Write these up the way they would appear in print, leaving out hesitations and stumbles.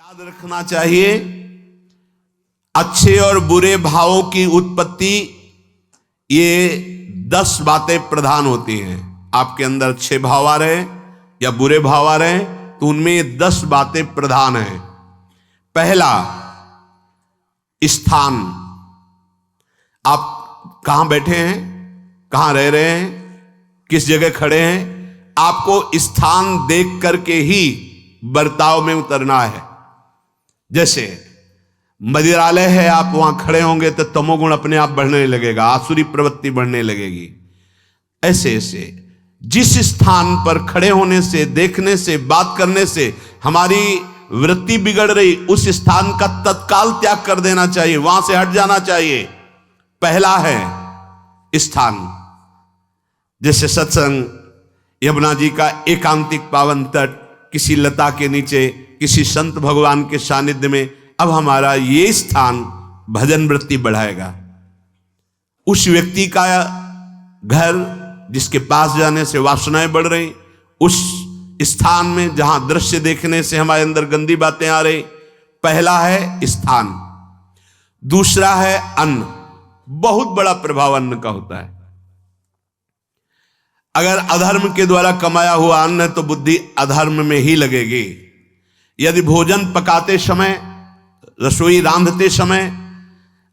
याद रखना चाहिए, अच्छे और बुरे भावों की उत्पत्ति, ये 10 बातें प्रधान होती हैं। आपके अंदर अच्छे भाव आ रहे या बुरे भाव आ रहे तो उनमें 10 बातें प्रधान हैं। पहला, स्थान। आप कहां बैठे हैं, कहां रह रहे हैं, किस जगह खड़े हैं, आपको स्थान देख करके ही बर्ताव में उतरना है। जैसे मदिरालय है, आप वहां खड़े होंगे तो तमोगुण अपने आप बढ़ने लगेगा, आसुरी प्रवृत्ति बढ़ने लगेगी। ऐसे ऐसे जिस स्थान पर खड़े होने से, देखने से, बात करने से हमारी वृत्ति बिगड़ रही, उस स्थान का तत्काल त्याग कर देना चाहिए, वहां से हट जाना चाहिए। पहला है स्थान। जैसे सत्संग, यमुना जी का एकांतिक पावन तट, किसी लता के नीचे, किसी संत भगवान के सानिध्य में, अब हमारा ये स्थान भजन वृत्ति बढ़ाएगा। उस व्यक्ति का घर जिसके पास जाने से वासनाएं बढ़ रही, उस स्थान में जहां दृश्य देखने से हमारे अंदर गंदी बातें आ रही, पहला है स्थान। दूसरा है अन्न। बहुत बड़ा प्रभाव अन्न का होता है। अगर अधर्म के द्वारा कमाया हुआ अन्न है तो बुद्धि अधर्म में ही लगेगी। यदि भोजन पकाते समय, रसोई रांधते समय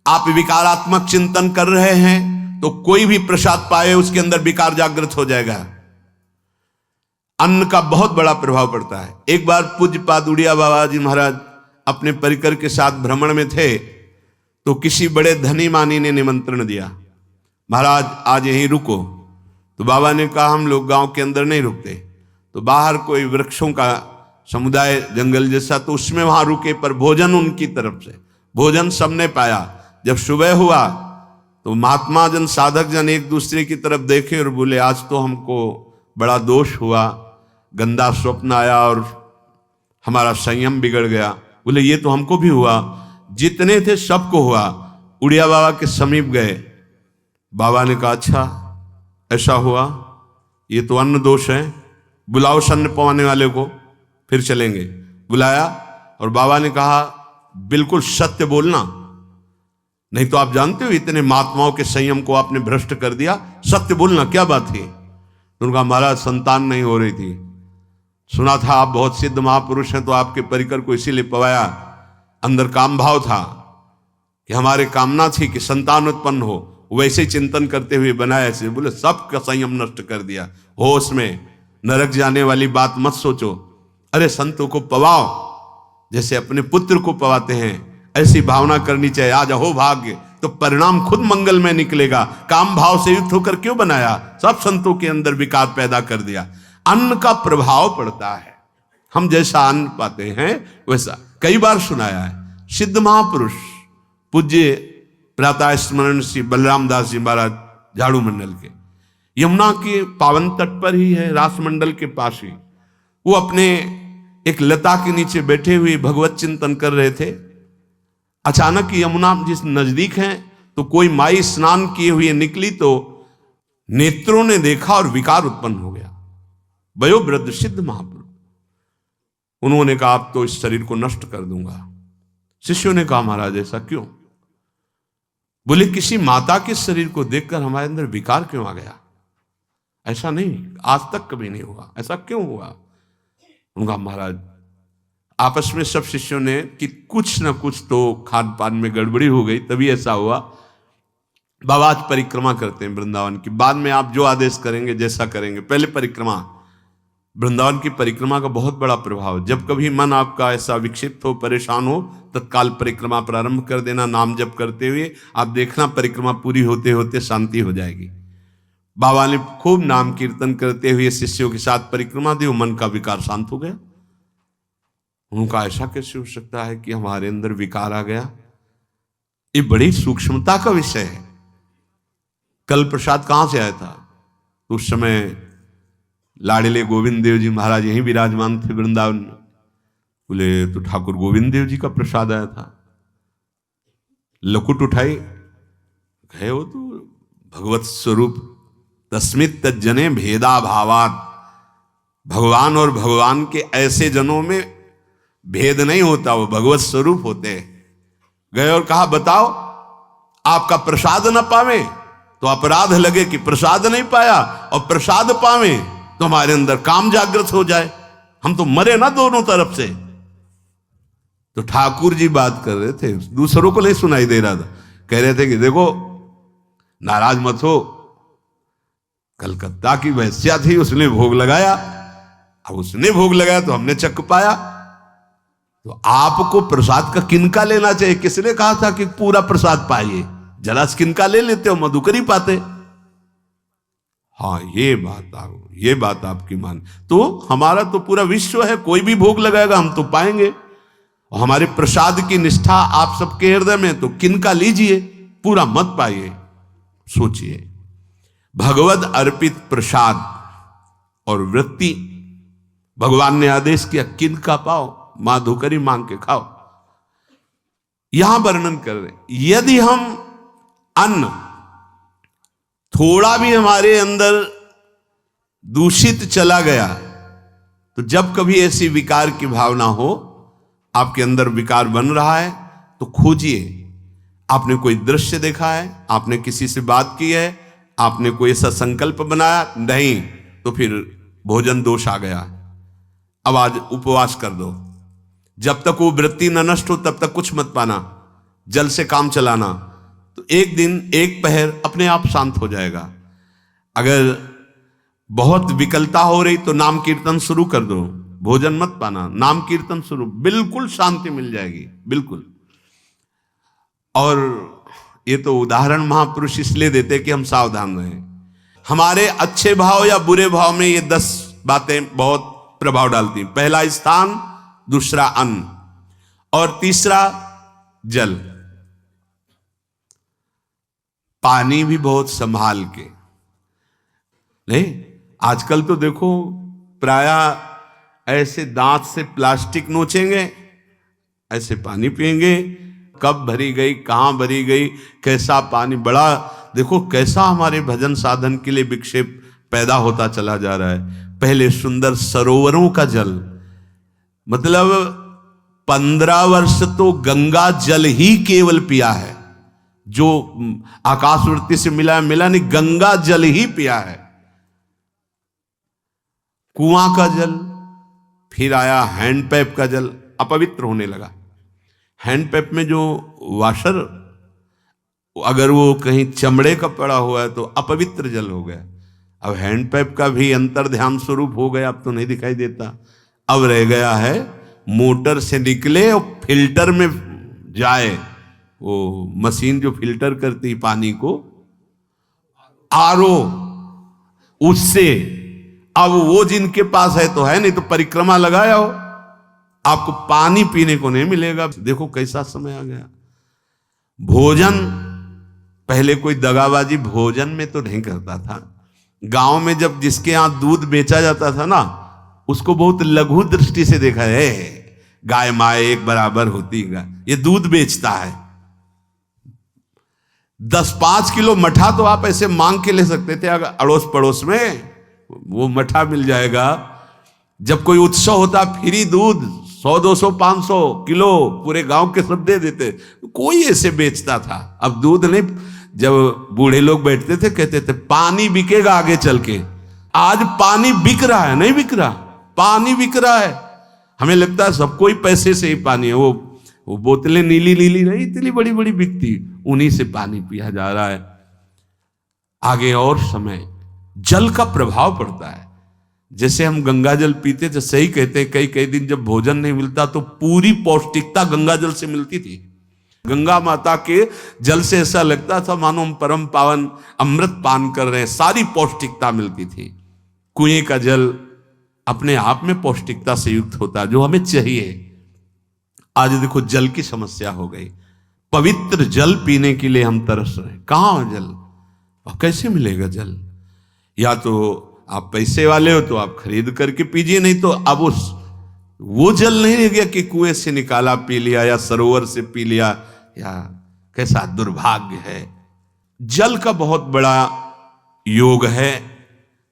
आप विकारात्मक चिंतन कर रहे हैं तो कोई भी प्रसाद पाए उसके अंदर विकार जागृत हो जाएगा। अन्न का बहुत बड़ा प्रभाव पड़ता है। एक बार पूज्य पाद उड़िया बाबा जी महाराज अपने परिकर के साथ भ्रमण में थे तो किसी बड़े धनी मानी ने निमंत्रण दिया, महाराज आज यहीं रुको। तो बाबा ने कहा हम लोग गांव के अंदर नहीं रुकते, तो बाहर कोई वृक्षों का समुदाय, जंगल जैसा, तो उसमें वहां रुके, पर भोजन उनकी तरफ से, भोजन सबने पाया। जब सुबह हुआ तो महात्मा जन, साधक जन एक दूसरे की तरफ देखे और बोले आज तो हमको बड़ा दोष हुआ, गंदा स्वप्न आया और हमारा संयम बिगड़ गया। बोले ये तो हमको भी हुआ, जितने थे सबको हुआ। उड़िया बाबा के समीप गए, बाबा ने कहा अच्छा ऐसा हुआ, ये तो अन्न दोष है, बुलाओ सन्न पवाने वाले को, फिर चलेंगे। बुलाया और बाबा ने कहा बिल्कुल सत्य बोलना, नहीं तो आप जानते हो इतने महात्माओं के संयम को आपने भ्रष्ट कर दिया, सत्य बोलना क्या बात थी। तो उनका महाराज संतान नहीं हो रही थी, सुना था आप बहुत सिद्ध महापुरुष हैं तो आपके परिकर को इसीलिए पवाया, अंदर काम भाव था कि हमारे कामना थी कि संतान उत्पन्न हो, वैसे चिंतन करते हुए बनाया ऐसे। बोले सबका संयम नष्ट कर दिया, होश में, नरक जाने वाली बात मत सोचो। अरे संतों को पवाओ जैसे अपने पुत्र को पवाते हैं, ऐसी भावना करनी चाहिए। आज हो भाग्य तो परिणाम खुद मंगल में निकलेगा। काम भाव से युक्त होकर क्यों बनाया, सब संतों के अंदर विकार पैदा कर दिया। अन्न का प्रभाव पड़ता है, हम जैसा अन्न पाते हैं वैसा। कई बार सुनाया है, सिद्ध महापुरुष पूज्य प्रातः स्मरण श्री बलराम दास जी महाराज झाड़ू मंडल के, यमुना के पावन तट पर ही है, रास मंडल के पास ही, वो अपने एक लता के नीचे बैठे हुए भगवत चिंतन कर रहे थे। अचानक यमुना जिस नजदीक है तो कोई माई स्नान किए हुए निकली तो नेत्रों ने देखा और विकार उत्पन्न हो गया। वयोवृद्ध सिद्ध महापुरुष, उन्होंने कहा आप तो इस शरीर को नष्ट कर दूंगा। शिष्यों ने कहा महाराज ऐसा क्यों। बोले किसी माता के शरीर को देखकर हमारे अंदर विकार क्यों आ गया, ऐसा नहीं, आज तक कभी नहीं हुआ, ऐसा क्यों हुआ। उनका महाराज आपस में सब शिष्यों ने कि कुछ ना कुछ तो खान पान में गड़बड़ी हो गई तभी ऐसा हुआ। बाबा आज परिक्रमा करते हैं वृंदावन की, बाद में आप जो आदेश करेंगे जैसा करेंगे, पहले परिक्रमा। वृंदावन की परिक्रमा का बहुत बड़ा प्रभाव, जब कभी मन आपका ऐसा विक्षिप्त हो, परेशान हो, तत्काल परिक्रमा प्रारंभ कर देना, नाम जप करते हुए। आप देखना परिक्रमा पूरी होते होते शांति हो जाएगी। बाबा ने खूब नाम कीर्तन करते हुए शिष्यों के साथ परिक्रमा दी, मन का विकार शांत हो गया। उनका ऐसा कैसे हो सकता है कि हमारे अंदर विकार आ गया, ये बड़ी सूक्ष्मता का विषय है। कल प्रसाद कहां से आया था, उस समय लाडले गोविंद देव जी महाराज यहीं विराजमान थे वृंदावन में। बोले तो ठाकुर गोविंद देव जी का प्रसाद आया था। लकुट उठाई, गए वो तो भगवत स्वरूप तस्मित तज्जने भेदा भावात, भगवान और भगवान के ऐसे जनों में भेद नहीं होता, वो भगवत स्वरूप होते हैं। गए और कहा बताओ आपका प्रसाद न पावे तो अपराध लगे कि प्रसाद नहीं पाया, और प्रसाद पावे तो हमारे अंदर काम जागृत हो जाए, हम तो मरे ना दोनों तरफ से। तो ठाकुर जी बात कर रहे थे, दूसरों को नहीं सुनाई दे रहा था। कह रहे थे कि देखो नाराज मत हो, कलकत्ता की वैश्या थी, उसने भोग लगाया, अब उसने भोग लगाया तो हमने चख पाया, तो आपको प्रसाद का किनका लेना चाहिए? किसने कहा था कि पूरा प्रसाद पाइए? जरा किनका ले लेते हो, मधुकरी पाते। हाँ ये बात आपकी मान, तो हमारा तो पूरा विश्व है, कोई भी भोग लगाएगा हम तो पाएंगे। और हमारे प्रसाद की निष्ठा आप सबके हृदय में, तो किनका लीजिए, पूरा मत पाइए। सोचिए, भगवद अर्पित प्रसाद और वृत्ति भगवान ने आदेश किया किनका पाओ, माधुकरी मांग के खाओ। यहां वर्णन कर रहे, यदि हम अन्न थोड़ा भी हमारे अंदर दूषित चला गया, तो जब कभी ऐसी विकार की भावना हो, आपके अंदर विकार बन रहा है, तो खोजिए। आपने कोई दृश्य देखा है, आपने किसी से बात की है, आपने कोई ऐसा संकल्प बनाया, नहीं तो फिर भोजन दोष आ गया, अब आज उपवास कर दो। जब तक वो वृत्ति न नष्ट हो तब तक कुछ मत पाना, जल से काम चलाना, तो एक दिन एक पहर अपने आप शांत हो जाएगा। अगर बहुत विकलता हो रही तो नाम कीर्तन शुरू कर दो, भोजन मत पाना, नाम कीर्तन शुरू, बिल्कुल शांति मिल जाएगी, बिल्कुल। और ये तो उदाहरण महापुरुष इसलिए देते कि हम सावधान रहें। हमारे अच्छे भाव या बुरे भाव में ये 10 बातें बहुत प्रभाव डालती। पहला स्थान, दूसरा अन्न, और तीसरा जल। पानी भी बहुत संभाल के, नहीं आजकल तो देखो प्रायः ऐसे दांत से प्लास्टिक नोचेंगे, ऐसे पानी पिएंगे, कब भरी गई, कहां भरी गई, कैसा पानी, बड़ा देखो कैसा हमारे भजन साधन के लिए विक्षेप पैदा होता चला जा रहा है। पहले सुंदर सरोवरों का जल, मतलब 15 वर्ष तो गंगा जल ही केवल पिया है, जो आकाशवृत्ति से मिला नहीं, गंगा जल ही पिया है। कुआं का जल, फिर आया हैंडपैप का जल, अपवित्र होने लगा। हैंडपैप में जो वाशर, अगर वो कहीं चमड़े का पड़ा हुआ है तो अपवित्र जल हो गया। अब हैंडपैप का भी अंतर ध्यान स्वरूप हो गया, अब तो नहीं दिखाई देता। अब रह गया है मोटर से निकले और फिल्टर में जाए, वो मशीन जो फिल्टर करती पानी को, आरओ, उससे। अब वो जिनके पास है तो है, नहीं तो परिक्रमा लगाया हो, आपको पानी पीने को नहीं मिलेगा। देखो कैसा समय आ गया। भोजन, पहले कोई दगाबाजी भोजन में तो नहीं करता था। गांव में जब जिसके यहां दूध बेचा जाता था ना, उसको बहुत लघु दृष्टि से देखा है, गाय माए एक बराबर होती है, ये दूध बेचता है। 10-5 किलो मठा तो आप ऐसे मांग के ले सकते थे, अगर अड़ोस पड़ोस में वो मठा मिल जाएगा। जब कोई उत्सव होता, फ्री दूध 100, 200, 500 किलो पूरे गांव के सब दे देते, कोई ऐसे बेचता था। अब दूध नहीं, जब बूढ़े लोग बैठते थे कहते थे पानी बिकेगा आगे चल के। आज पानी बिक रहा है, नहीं बिक रहा, पानी बिक रहा है। हमें लगता है सबको ही पैसे से ही पानी है, वो बोतलें नीली नीली नहीं, इतनी बड़ी बड़ी बिकती, उन्हीं से पानी पिया जा रहा है। आगे और समय जल का प्रभाव पड़ता है। जैसे हम गंगा जल पीते थे, सही कहते हैं, कई कई दिन जब भोजन नहीं मिलता तो पूरी पौष्टिकता गंगा जल से मिलती थी। गंगा माता के जल से ऐसा लगता था मानो हम परम पावन अमृत पान कर रहे हैं, सारी पौष्टिकता मिलती थी। कुएं का जल अपने आप में पौष्टिकता से युक्त होता है, जो हमें चाहिए। आज देखो जल की समस्या हो गई, पवित्र जल पीने के लिए हम तरस रहे हैं। कहां जल, और कैसे मिलेगा जल? या तो आप पैसे वाले हो तो आप खरीद करके पीजिए, नहीं तो अब वो जल नहीं रह गया कि कुएं से निकाला पी लिया या सरोवर से पी लिया, या कैसा दुर्भाग्य है। जल का बहुत बड़ा योग है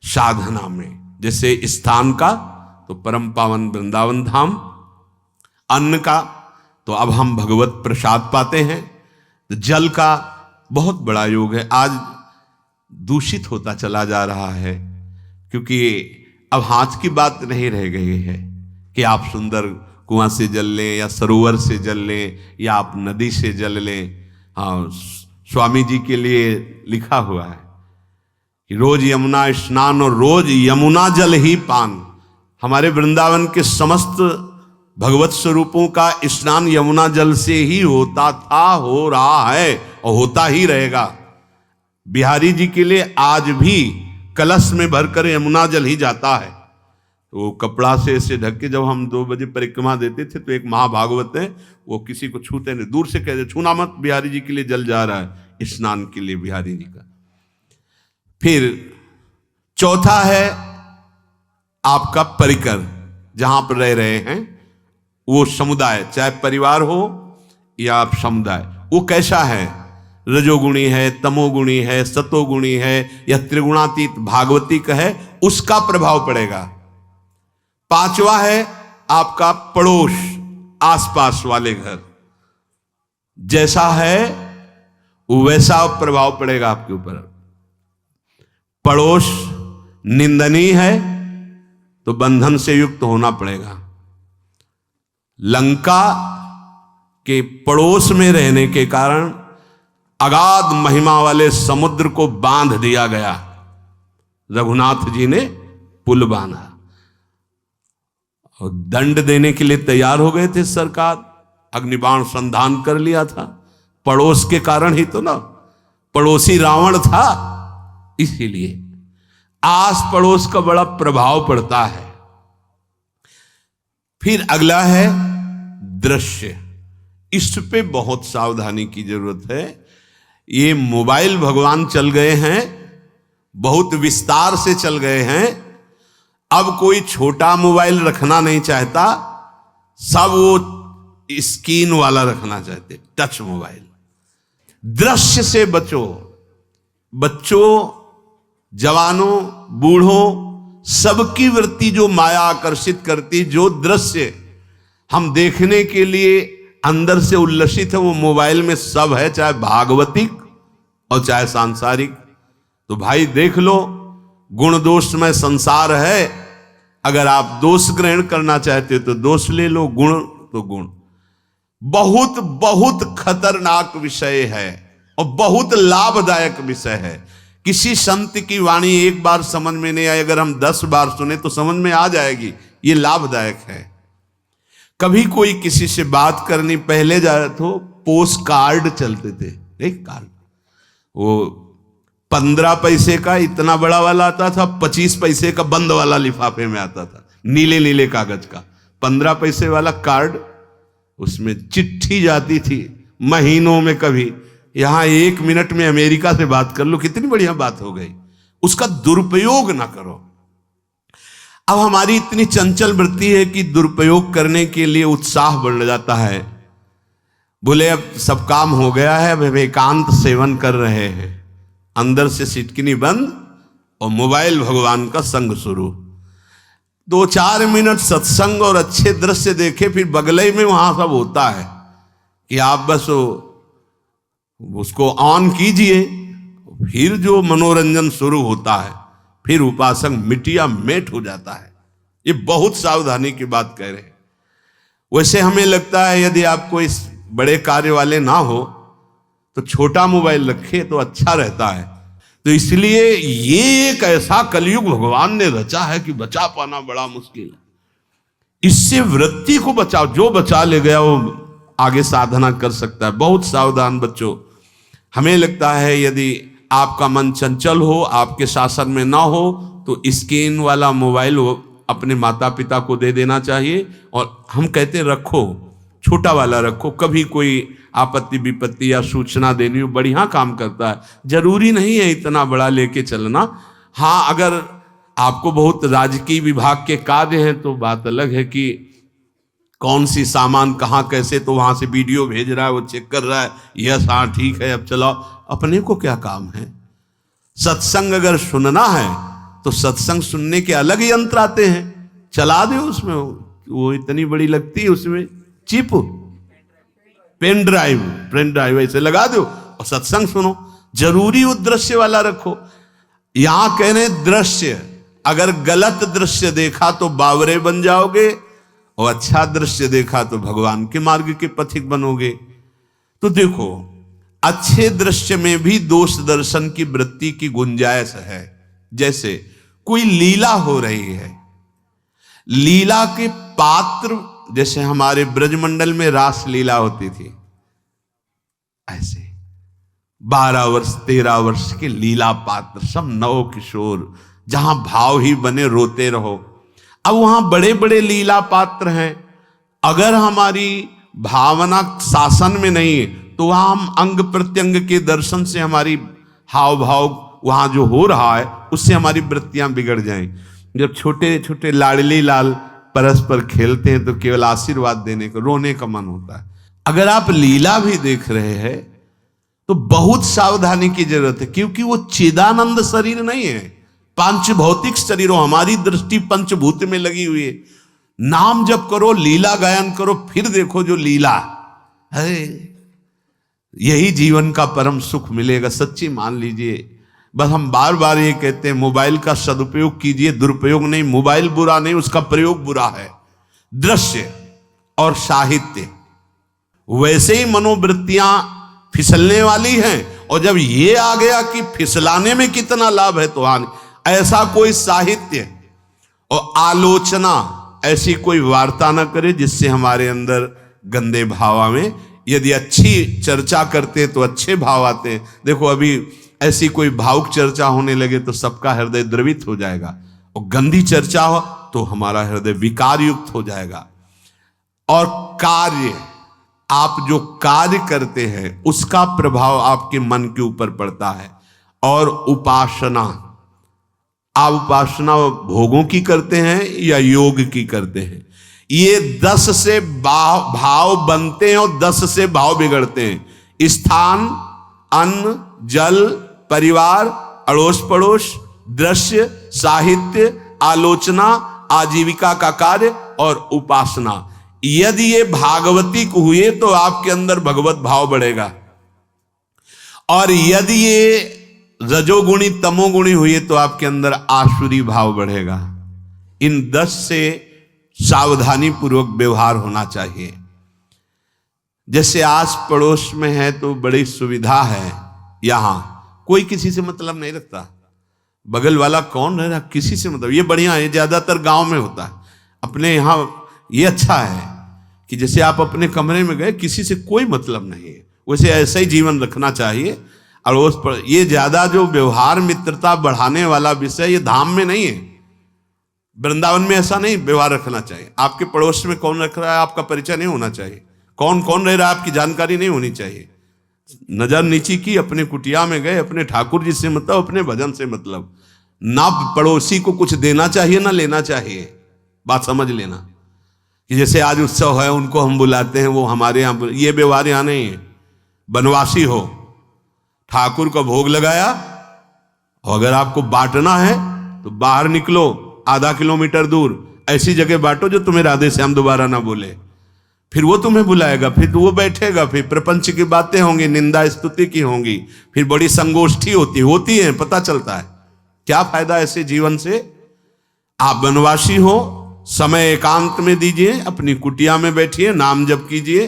साधना में। जैसे स्थान का तो परम पावन वृंदावन धाम, अन्न का तो अब हम भगवत प्रसाद पाते हैं, तो जल का बहुत बड़ा योग है। आज दूषित होता चला जा रहा है, क्योंकि अब हाथ की बात नहीं रह गई है कि आप सुंदर कुआं से जल लें या सरोवर से जल लें या आप नदी से जल लें। हाँ, स्वामी जी के लिए लिखा हुआ है कि रोज यमुना स्नान और रोज यमुना जल ही पान। हमारे वृंदावन के समस्त भगवत स्वरूपों का स्नान यमुना जल से ही होता था, हो रहा है और होता ही रहेगा। बिहारी जी के लिए आज भी कलश में भरकर यमुना जल ही जाता है। तो कपड़ा से ऐसे ढक के जब हम 2 बजे परिक्रमा देते थे तो एक महाभागवत है, वो किसी को छूते नहीं, दूर से कहते छूना मत, बिहारी जी के लिए जल जा रहा है स्नान के लिए बिहारी जी का। फिर चौथा है आपका परिकर, जहां पर रह रहे हैं वो समुदाय, चाहे परिवार हो या आप समुदाय, वो कैसा है, रजोगुणी है, तमोगुणी है, सतोगुणी है या त्रिगुणातीत भागवतिक है, उसका प्रभाव पड़ेगा। पांचवा है आपका पड़ोस, आसपास वाले घर, जैसा है वैसा प्रभाव पड़ेगा आपके ऊपर। पड़ोस निंदनीय है तो बंधन से युक्त होना पड़ेगा। लंका के पड़ोस में रहने के कारण अगाध महिमा वाले समुद्र को बांध दिया गया, रघुनाथ जी ने पुल बांधा और दंड देने के लिए तैयार हो गए थे सरकार, अग्निबाण संधान कर लिया था, पड़ोस के कारण ही तो ना, पड़ोसी रावण था, इसीलिए आस पड़ोस का बड़ा प्रभाव पड़ता है। फिर अगला है दृश्य, इस पे बहुत सावधानी की जरूरत है। ये मोबाइल भगवान चल गए हैं, बहुत विस्तार से चल गए हैं, अब कोई छोटा मोबाइल रखना नहीं चाहता, सब वो स्क्रीन वाला रखना चाहते, टच मोबाइल। दृश्य से बचो, बच्चों, जवानों, बूढ़ों, सबकी वृत्ति जो माया आकर्षित करती, जो दृश्य हम देखने के लिए अंदर से उल्लसित है, वो मोबाइल में सब है, चाहे भागवतिक और चाहे सांसारिक। तो भाई देख लो, गुण दोष में संसार है, अगर आप दोष ग्रहण करना चाहते हो तो दोष ले लो, गुण तो गुण। बहुत बहुत खतरनाक विषय है और बहुत लाभदायक विषय है। किसी संत की वाणी एक बार समझ में नहीं आई, अगर हम 10 बार सुने तो समझ में आ जाएगी, ये लाभदायक है। कभी कोई किसी से बात करनी, पहले जाए तो पोस्ट कार्ड चलते थे, एक कार्ड, वो 15 पैसे का इतना बड़ा वाला आता था, 25 पैसे का बंद वाला लिफाफे में आता था, नीले नीले कागज का 15 पैसे वाला कार्ड, उसमें चिट्ठी जाती थी महीनों में। कभी यहां 1 मिनट में अमेरिका से बात कर लो, कितनी बढ़िया बात हो गई। उसका दुरुपयोग ना करो। अब हमारी इतनी चंचल वृत्ति है कि दुरुपयोग करने के लिए उत्साह बढ़ जाता है। बोले अब सब काम हो गया है, अब एकांत सेवन कर रहे हैं, अंदर से सिटकिनी बंद और मोबाइल भगवान का संग शुरू। 2-4 मिनट सत्संग और अच्छे दृश्य देखे, फिर बगले में वहां सब होता है कि आप बस उसको ऑन कीजिए, फिर जो मनोरंजन शुरू होता है, फिर उपासक मिटिया मेट हो जाता है। ये बहुत सावधानी की बात कह रहे हैं। वैसे हमें लगता है यदि आपको इस बड़े कार्य वाले ना हो तो छोटा मोबाइल रखे तो अच्छा रहता है। तो इसलिए ये एक ऐसा कलयुग भगवान ने रचा है कि बचा पाना बड़ा मुश्किल है। इससे वृत्ति को बचाओ, जो बचा ले गया वो आगे साधना कर सकता है। बहुत सावधान बच्चों। हमें लगता है यदि आपका मन चंचल हो, आपके शासन में ना हो, तो स्क्रीन वाला मोबाइल अपने माता पिता को दे देना चाहिए। और हम कहते रखो, छोटा वाला रखो, कभी कोई आपत्ति विपत्ति या सूचना देनी हो, बढ़िया काम करता है। जरूरी नहीं है इतना बड़ा लेके चलना। हाँ, अगर आपको बहुत राजकीय विभाग के कार्य हैं तो बात अलग है कि कौन सी सामान कहाँ कैसे, तो वहां से वीडियो भेज रहा है, वो चेक कर रहा है, यस हाँ ठीक है अब चलाओ। अपने को क्या काम है? सत्संग अगर सुनना है तो सत्संग सुनने के अलग यंत्र आते हैं, चला दे उसमें, वो इतनी बड़ी लगती है, उसमें चिप, पेन ड्राइव ऐसे लगा दो और सत्संग सुनो। जरूरी वो दृश्य वाला रखो। यहां कह रहे दृश्य, अगर गलत दृश्य देखा तो बावरे बन जाओगे और अच्छा दृश्य देखा तो भगवान के मार्ग के पथिक बनोगे। तो देखो, अच्छे दृश्य में भी दोष दर्शन की वृत्ति की गुंजाइश है। जैसे कोई लीला हो रही है, लीला के पात्र, जैसे हमारे ब्रजमंडल में रास लीला होती थी, ऐसे 12 वर्ष 13 वर्ष के लीला पात्र, सब नव किशोर, जहां भाव ही बने रोते रहो। अब वहां बड़े बड़े लीला पात्र हैं, अगर हमारी भावना शासन में नहीं है तो वहां हम अंग प्रत्यंग के दर्शन से हमारी हाव भाव वहां जो हो रहा है उससे हमारी वृत्तियां बिगड़ जाएं। जब छोटे छोटे लाडली लाल परस्पर खेलते हैं तो केवल आशीर्वाद देने को, रोने का मन होता है। अगर आप लीला भी देख रहे हैं तो बहुत सावधानी की जरूरत है, क्योंकि वो चिदानंद शरीर नहीं है, पांच भौतिक शरीर। हमारी दृष्टि पंचभूत में लगी हुई है। नाम जप करो, लीला गायन करो, फिर देखो जो लीला है, यही जीवन का परम सुख मिलेगा। सच्ची मान लीजिए। बस हम बार बार ये कहते हैं, मोबाइल का सदुपयोग कीजिए, दुरुपयोग नहीं। मोबाइल बुरा नहीं, उसका प्रयोग बुरा है। दृश्य और साहित्य, वैसे ही मनोवृत्तियां फिसलने वाली हैं, और जब ये आ गया कि फिसलाने में कितना लाभ है तो ऐसा कोई साहित्य और आलोचना, ऐसी कोई वार्ता ना करे जिससे हमारे अंदर गंदे भाव आवे। यदि अच्छी चर्चा करते तो अच्छे भाव आते हैं। देखो, अभी ऐसी कोई भावुक चर्चा होने लगे तो सबका हृदय द्रवित हो जाएगा, और गंदी चर्चा हो तो हमारा हृदय विकार युक्त हो जाएगा। और कार्य, आप जो कार्य करते हैं उसका प्रभाव आपके मन के ऊपर पड़ता है। और उपासना, आप उपासना भोगों की करते हैं या योग की करते हैं, ये 10 से भाव बनते हैं और 10 से भाव बिगड़ते हैं। स्थान, अन्न, जल, परिवार, अड़ोस पड़ोस, दृश्य, साहित्य, आलोचना, आजीविका का कार्य और उपासना। यदि ये भागवतिक हुए तो आपके अंदर भगवत भाव बढ़ेगा, और यदि ये रजोगुणी तमोगुणी हुए तो आपके अंदर आसुरी भाव बढ़ेगा। इन 10 से सावधानी पूर्वक व्यवहार होना चाहिए। जैसे आस पड़ोस में है तो बड़ी सुविधा है, यहां कोई किसी से मतलब नहीं रखता। बगल वाला कौन रह रहा, किसी से मतलब, ये बढ़िया है। ज्यादातर गांव में होता है। अपने यहां ये अच्छा है कि जैसे आप अपने कमरे में गए, किसी से कोई मतलब नहीं है, वैसे ऐसा ही जीवन रखना चाहिए। अड़ोस पर ये ज्यादा जो व्यवहार मित्रता बढ़ाने वाला विषय, ये धाम में नहीं है। वृंदावन में ऐसा नहीं व्यवहार रखना चाहिए। आपके पड़ोस में कौन रख रहा है आपका परिचय नहीं होना चाहिए, कौन कौन रह रहा है आपकी जानकारी नहीं होनी चाहिए। नजर नीची की, अपने कुटिया में गए, अपने ठाकुर जी से मतलब, अपने भजन से मतलब। ना पड़ोसी को कुछ देना चाहिए ना लेना चाहिए। बात समझ लेना कि जैसे आज उत्सव है, उनको हम बुलाते हैं, वो हमारे यहाँ, ये व्यवहार यहाँ नहीं है। बनवासी हो, ठाकुर का भोग लगाया, और अगर आपको बांटना है तो बाहर निकलो, आधा किलोमीटर दूर ऐसी जगह बांटो जो तुम्हें राधे श्याम दोबारा ना बोले। फिर वो तुम्हें बुलाएगा, फिर वो बैठेगा, फिर प्रपंच की बातें होंगी, निंदा स्तुति की होंगी, फिर बड़ी संगोष्ठी होती है, पता चलता है। क्या फायदा ऐसे जीवन से। आप वनवासी हो, समय एकांत में दीजिए, अपनी कुटिया में बैठिए, नाम जप कीजिए,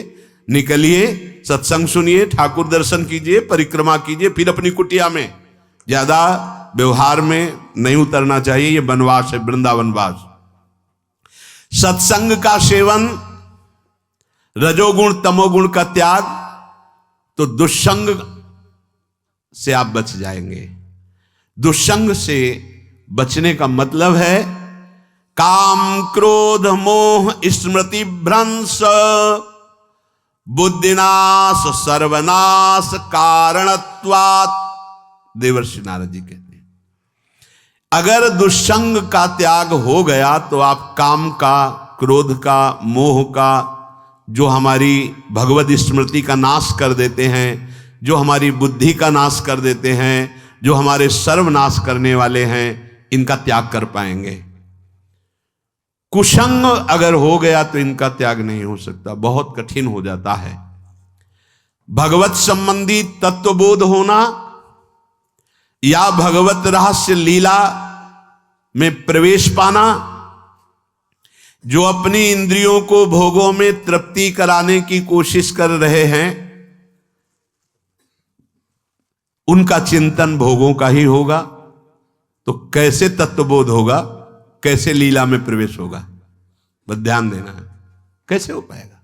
निकलिए, सत्संग सुनिए, ठाकुर दर्शन कीजिए, परिक्रमा कीजिए, फिर अपनी कुटिया में। ज्यादा व्यवहार में नहीं उतरना चाहिए। ये वनवास है, वृंदावनवास। सत्संग का सेवन, रजोगुण तमोगुण का त्याग, तो दुष्संग से आप बच जाएंगे। दुष्संग से बचने का मतलब है काम क्रोध मोह स्मृति भ्रंश बुद्धिनाश सर्वनाश कारणत्वात्। देवर्षि नारद जी कहते हैं, अगर दुष्संग का त्याग हो गया तो आप काम का, क्रोध का, मोह का, जो हमारी भगवत स्मृति का नाश कर देते हैं, जो हमारी बुद्धि का नाश कर देते हैं, जो हमारे सर्वनाश करने वाले हैं, इनका त्याग कर पाएंगे। कुसंग अगर हो गया तो इनका त्याग नहीं हो सकता, बहुत कठिन हो जाता है। भगवत संबंधी तत्वबोध होना या भगवत रहस्य लीला में प्रवेश पाना, जो अपनी इंद्रियों को भोगों में तृप्ति कराने की कोशिश कर रहे हैं, उनका चिंतन भोगों का ही होगा। तो कैसे तत्वबोध होगा, कैसे लीला में प्रवेश होगा, बस ध्यान देना है, कैसे हो पाएगा?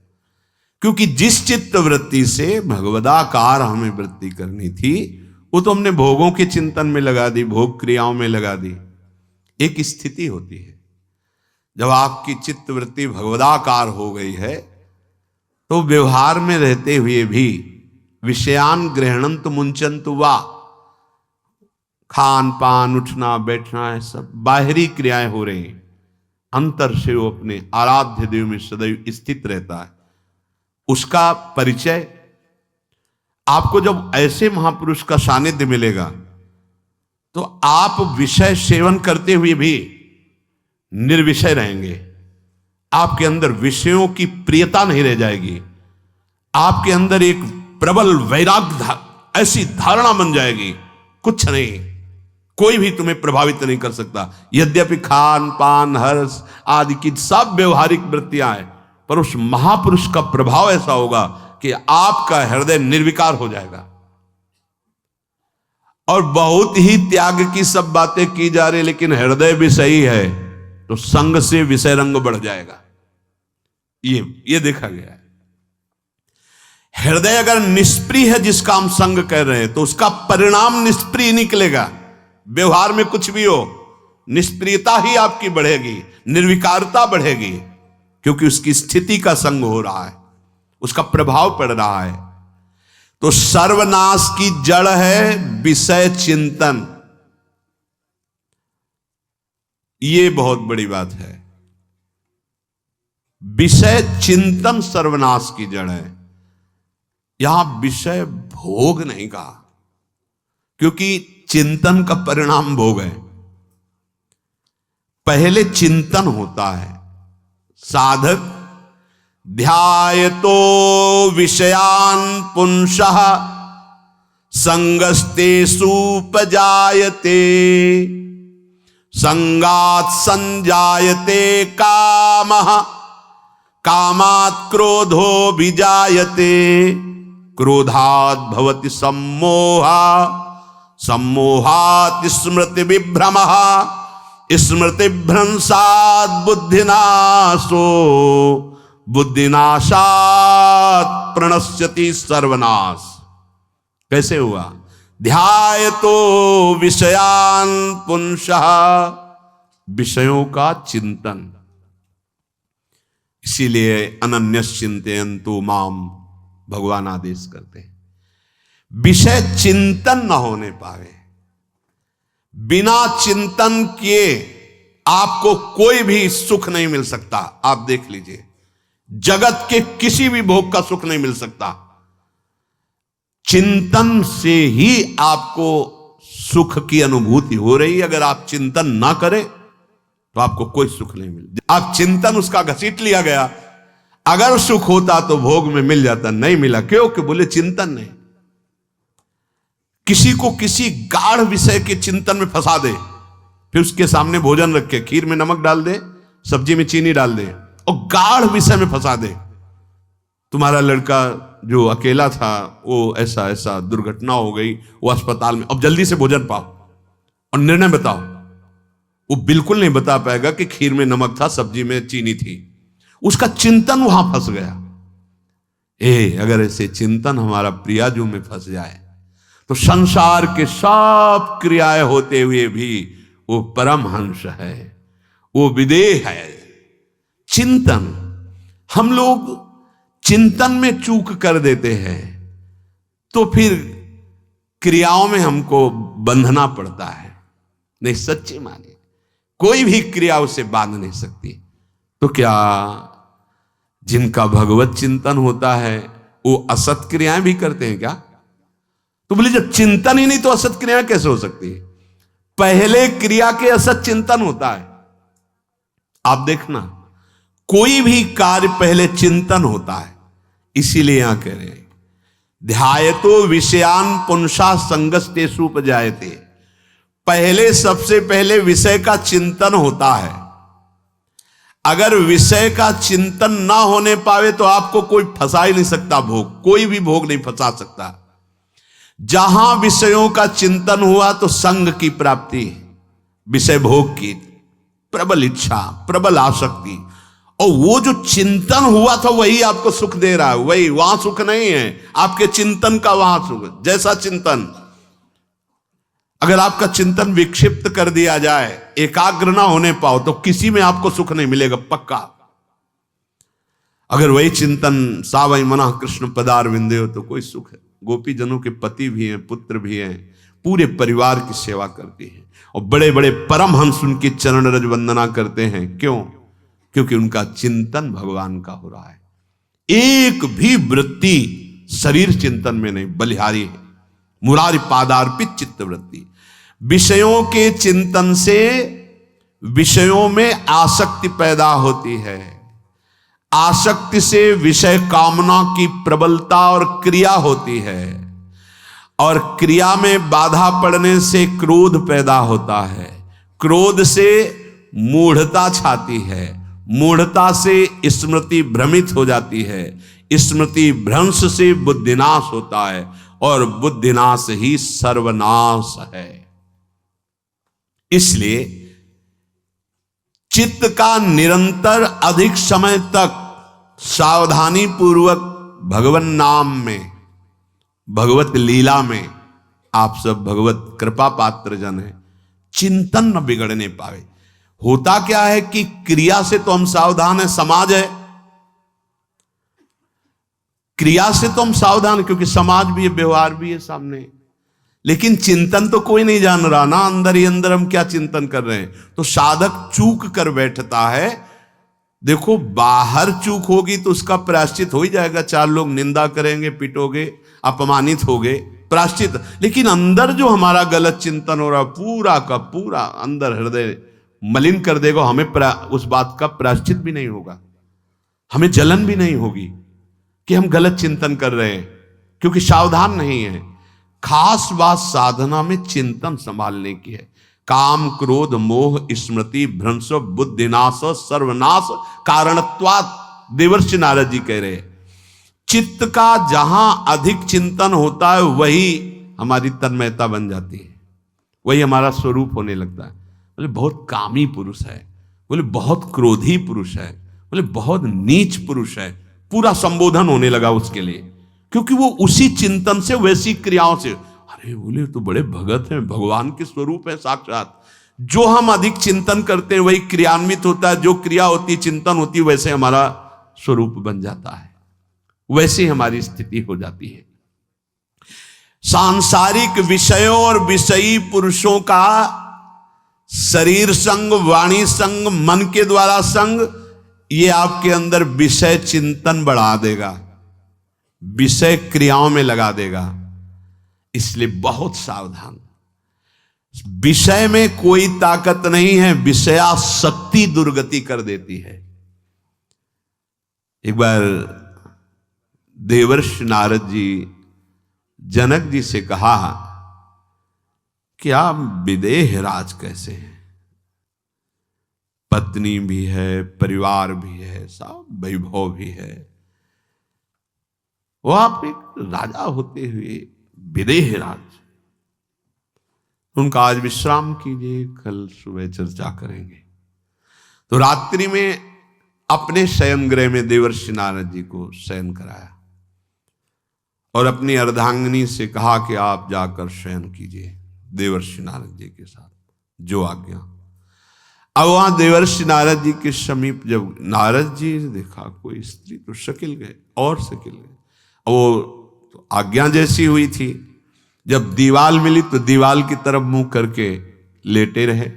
क्योंकि जिस चित्त वृत्ति से भगवदाकार हमें वृत्ति करनी थी, वो तो हमने भोगों के चिंतन में लगा दी, भोग क्रियाओं में लगा दी। एक स्थिति होती है जब आपकी चित्त वृत्ति भगवदाकार हो गई है, तो व्यवहार में रहते हुए भी विषयान ग्रहणंत मुंचंत वा, खान पान उठना बैठना है सब बाहरी क्रियाएं हो रही हैं, अंतर से वो अपने आराध्य देव में सदैव स्थित रहता है। उसका परिचय आपको जब ऐसे महापुरुष का सानिध्य मिलेगा, तो आप विषय सेवन करते हुए भी निर्विषय रहेंगे। आपके अंदर विषयों की प्रियता नहीं रह जाएगी, आपके अंदर एक प्रबल वैराग्य ऐसी धारणा बन जाएगी, कुछ नहीं, कोई भी तुम्हें प्रभावित नहीं कर सकता। यद्यपि खान पान हर्ष आदि की सब व्यवहारिक वृत्तियां हैं, पर उस महापुरुष का प्रभाव ऐसा होगा कि आपका हृदय निर्विकार हो जाएगा। और बहुत ही त्याग की सब बातें की जा रही, लेकिन हृदय भी सही है, तो संग से विषय रंग बढ़ जाएगा। ये देखा गया है। हृदय अगर निष्प्रिय है, जिसका हम संग कह रहे हैं, तो उसका परिणाम निष्प्रिय निकलेगा। व्यवहार में कुछ भी हो, निष्प्रियता ही आपकी बढ़ेगी, निर्विकारता बढ़ेगी, क्योंकि उसकी स्थिति का संग हो रहा है, उसका प्रभाव पड़ रहा है। तो सर्वनाश की जड़ है विषय चिंतन। ये बहुत बड़ी बात है। विषय चिंतन सर्वनाश की जड़ है। यहां विषय भोग नहीं कहा, क्योंकि चिंतन का परिणाम भोग है। पहले चिंतन होता है। साधक ध्यायतो विषयान पुंसः संगस्तेषु उपजायते, संगात् संजायते कामः, कामात् क्रोधो विजायते, क्रोधात् भवति सम्मोहः, सम्मोहात् स्मृति विभ्रमः, स्मृति भ्रंशात् बुद्धिनाशो, बुद्धिनाशात् प्रणश्यति सर्वनाश। कैसे हुआ? ध्यायतो विषयान पुंसः, विषयों का चिंतन। इसीलिए अनन्यश्चिन्तयन्तु माम भगवान आदेश करते हैं। विषय चिंतन न होने पावे, बिना चिंतन किए आपको कोई भी सुख नहीं मिल सकता। आप देख लीजिए, जगत के किसी भी भोग का सुख नहीं मिल सकता। चिंतन से ही आपको सुख की अनुभूति हो रही है। अगर आप चिंतन ना करें तो आपको कोई सुख नहीं मिल। आप चिंतन उसका घसीट लिया गया। अगर सुख होता तो भोग में मिल जाता, नहीं मिला। क्यों? कि बोले चिंतन नहीं। किसी को किसी गाढ़ विषय के चिंतन में फंसा दे, फिर उसके सामने भोजन रखे, खीर में नमक डाल दे, सब्जी में चीनी डाल दे और गाढ़ विषय में फंसा दे। तुम्हारा लड़का जो अकेला था, वो ऐसा ऐसा दुर्घटना हो गई, वो अस्पताल में, अब जल्दी से भोजन पाओ और निर्णय बताओ। वो बिल्कुल नहीं बता पाएगा कि खीर में नमक था, सब्जी में चीनी थी। उसका चिंतन वहां फंस गया। अगर ऐसे चिंतन हमारा प्रियाजू में फंस जाए तो संसार के सब क्रियाएं होते हुए भी वो परमहंस है, वो विदेह है। चिंतन, हम लोग चिंतन में चूक कर देते हैं, तो फिर क्रियाओं में हमको बंधना पड़ता है। नहीं, सच्ची माने कोई भी क्रिया उसे बांध नहीं सकती। तो क्या जिनका भगवत चिंतन होता है वो असत क्रियाएं भी करते हैं क्या? तो बोले जब चिंतन ही नहीं तो असत क्रियाएं कैसे हो सकती है? पहले क्रिया के असत चिंतन होता है। आप देखना, कोई भी कार्य पहले चिंतन होता है। इसीलिए यहां कह रहे हैं ध्यायतो विषयान पुंसा संगस्तेषु उपजायते। पहले सबसे पहले विषय का चिंतन होता है। अगर विषय का चिंतन ना होने पावे तो आपको कोई फंसा ही नहीं सकता भोग, कोई भी भोग नहीं फंसा सकता। जहां विषयों का चिंतन हुआ तो संग की प्राप्ति, विषय भोग की प्रबल इच्छा, प्रबल आसक्ति, और वो जो चिंतन हुआ था वही आपको सुख दे रहा है। वही, वहां सुख नहीं है, आपके चिंतन का वहां सुख। जैसा चिंतन, अगर आपका चिंतन विक्षिप्त कर दिया जाए, एकाग्र ना होने पाओ, तो किसी में आपको सुख नहीं मिलेगा पक्का। अगर वही चिंतन सावई मना कृष्ण पदार विंदे हो तो कोई सुख है। गोपी जनों के पति भी हैं, पुत्र भी हैं, पूरे परिवार की सेवा करती हैं, और बड़े बड़े परमहंस उनकी चरण रज वंदना करते हैं। क्यों? क्योंकि उनका चिंतन भगवान का हो रहा है। एक भी वृत्ति शरीर चिंतन में नहीं, बलिहारी है। मुरारी पादार्पित चित्त वृत्ति। विषयों के चिंतन से विषयों में आसक्ति पैदा होती है। आसक्ति से विषय कामना की प्रबलता और क्रिया होती है, और क्रिया में बाधा पड़ने से क्रोध पैदा होता है। क्रोध से मूढ़ता छाती है, मूढ़ता से स्मृति भ्रमित हो जाती है, स्मृति भ्रंश से बुद्धिनाश होता है, और बुद्धिनाश ही सर्वनाश है। इसलिए चित्त का निरंतर अधिक समय तक सावधानी पूर्वक भगवन नाम में, भगवत लीला में, आप सब भगवत कृपा पात्र जन है, चिंतन न बिगड़ने पावे। होता क्या है कि क्रिया से तो हम सावधान है, समाज है, क्रिया से तो हम सावधान, क्योंकि समाज भी है, व्यवहार भी है सामने, लेकिन चिंतन तो कोई नहीं जान रहा ना, अंदर ही अंदर हम क्या चिंतन कर रहे हैं। तो साधक चूक कर बैठता है। देखो, बाहर चूक होगी तो उसका प्रायश्चित हो ही जाएगा, चार लोग निंदा करेंगे, पिटोगे, अपमानित होगे, प्रायश्चित। लेकिन अंदर जो हमारा गलत चिंतन हो रहा, पूरा का पूरा अंदर हृदय मलिन कर देगा, हमें उस बात का प्रायश्चित भी नहीं होगा, हमें जलन भी नहीं होगी कि हम गलत चिंतन कर रहे हैं, क्योंकि सावधान नहीं है। खास बात साधना में चिंतन संभालने की है। काम क्रोध मोह स्मृति भ्रंश बुद्धिनाश सर्वनाश कारणत्वात्, देवर्षि नारद जी कह रहे हैं। चित्त का जहां अधिक चिंतन होता है वही हमारी तन्मयता बन जाती है, वही हमारा स्वरूप होने लगता है। बोले बहुत कामी पुरुष है, बोले बहुत क्रोधी पुरुष है, बोले बहुत नीच पुरुष है, पूरा संबोधन होने लगा उसके लिए, क्योंकि वो उसी चिंतन से, वैसी क्रियाओं से। अरे बोले तो बड़े भगत हैं, भगवान के स्वरूप है साक्षात। जो हम अधिक चिंतन करते हैं वही क्रियान्वित होता है, जो क्रिया होती, चिंतन होती, वैसे हमारा स्वरूप बन जाता है, वैसे हमारी स्थिति हो जाती है। सांसारिक विषयों और विषयी पुरुषों का शरीर संग, वाणी संग, मन के द्वारा संग, ये आपके अंदर विषय चिंतन बढ़ा देगा, विषय क्रियाओं में लगा देगा। इसलिए बहुत सावधान। विषय में कोई ताकत नहीं है, विषयासक्ति दुर्गति कर देती है। एक बार देवर्षि नारद जी जनक जी से कहा कि आप विदेह राज कैसे हैं, पत्नी भी है, परिवार भी है, सब वैभव भी है, वो आप एक राजा होते हुए विदेह राज। उनका आज विश्राम कीजिए, कल सुबह चर्चा करेंगे। तो रात्रि में अपने शयन गृह में देवर्षि नारद जी को शयन कराया और अपनी अर्धांगिनी से कहा कि आप जाकर शयन कीजिए देवर्षि नारद जी के साथ, जो आज्ञा। अब वहां देवर्षि नारद जी के समीप जब नारद जी ने देखा कोई स्त्री, तो शकिल गए और शकिल गए। वो तो आज्ञा जैसी हुई थी, जब दीवाल मिली तो दीवाल की तरफ मुंह करके लेटे रहे।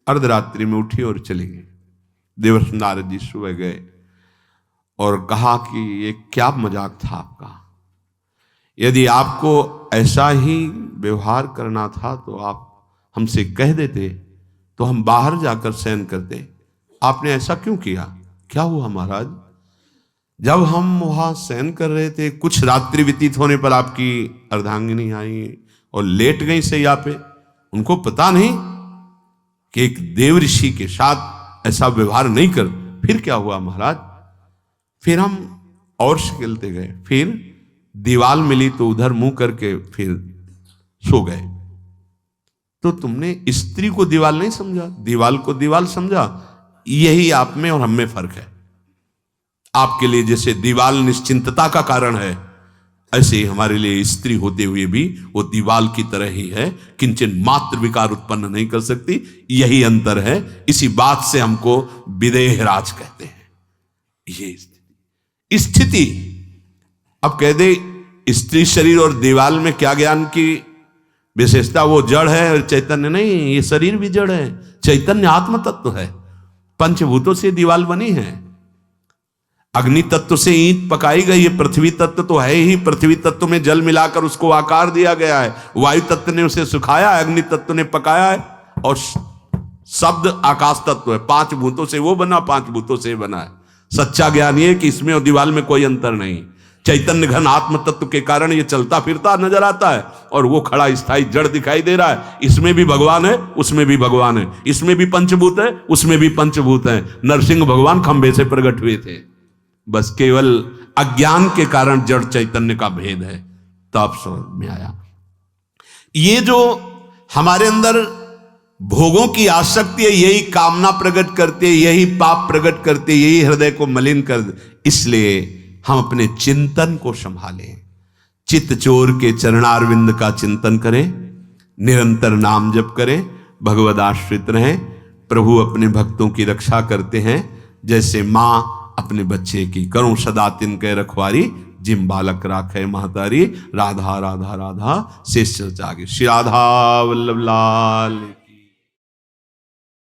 अर्धरात्रि में उठी और चली गई। देवर्षि नारद जी सुबह गए और कहा कि ये क्या मजाक था आपका, यदि आपको ऐसा ही व्यवहार करना था तो आप हमसे कह देते तो हम बाहर जाकर शयन करते, आपने ऐसा क्यों किया, क्या हुआ महाराज? जब हम वहां शयन कर रहे थे, कुछ रात्रि व्यतीत होने पर आपकी अर्धांगिनी आई और लेट गई सैया पे। उनको पता नहीं कि एक देव ऋषि के साथ ऐसा व्यवहार नहीं कर। फिर क्या हुआ महाराज? फिर हम और खेलते गए, फिर दीवाल मिली तो उधर मुंह करके फिर सो गए। तो तुमने स्त्री को दीवाल नहीं समझा, दीवाल को दीवाल समझा। यही आप में और हम में फर्क है। आपके लिए जैसे दीवाल निश्चिंतता का कारण है, ऐसे ही हमारे लिए स्त्री होते हुए भी वो दीवाल की तरह ही है, किंचन मात्र विकार उत्पन्न नहीं कर सकती। यही अंतर है। इसी बात से हमको विदेहराज कहते हैं। ये स्थिति अब कह दे स्त्री शरीर और दीवाल में क्या ज्ञान की विशेषता? वो जड़ है और चैतन्य नहीं। ये शरीर भी जड़ है, चैतन्य आत्म तत्व है। पंचभूतों से दीवाल बनी है। अग्नि तत्व से ईंट पकाई गई है, पृथ्वी तत्व तो है ही। पृथ्वी तत्व में जल मिलाकर उसको आकार दिया गया है। वायु तत्व ने उसे सुखाया है, अग्नि तत्व ने पकाया है, और शब्द आकाश तत्व है। 5 भूतों से वो बना, 5 भूतों से बना है। सच्चा ज्ञान ये कि इसमें और दीवाल में कोई अंतर नहीं। चैतन्य घन आत्म तत्व के कारण ये चलता फिरता नजर आता है, और वो खड़ा स्थायी जड़ दिखाई दे रहा है। इसमें भी भगवान है, उसमें भी भगवान है। इसमें भी पंचभूत है, उसमें भी पंचभूत है। नरसिंह भगवान खंभे से प्रकट हुए थे, बस केवल अज्ञान के कारण जड़ चैतन्य का भेद है। तब समझ में आया। ये जो हमारे अंदर भोगों की आसक्ति है, यही कामना प्रकट करते, यही पाप प्रकट करते, यही हृदय को मलिन कर। इसलिए हम अपने चिंतन को संभालें। चित्त चोर के चरणारविंद का चिंतन करें, निरंतर नाम जप करें, भगवद आश्रित रहें। प्रभु अपने भक्तों की रक्षा करते हैं, जैसे मां अपने बच्चे की। करूं सदा तिनके रखवारी, जिम बालक राखे महतारी। राधा राधा राधा शेष जागे। श्री राधा वल्लभ लाल।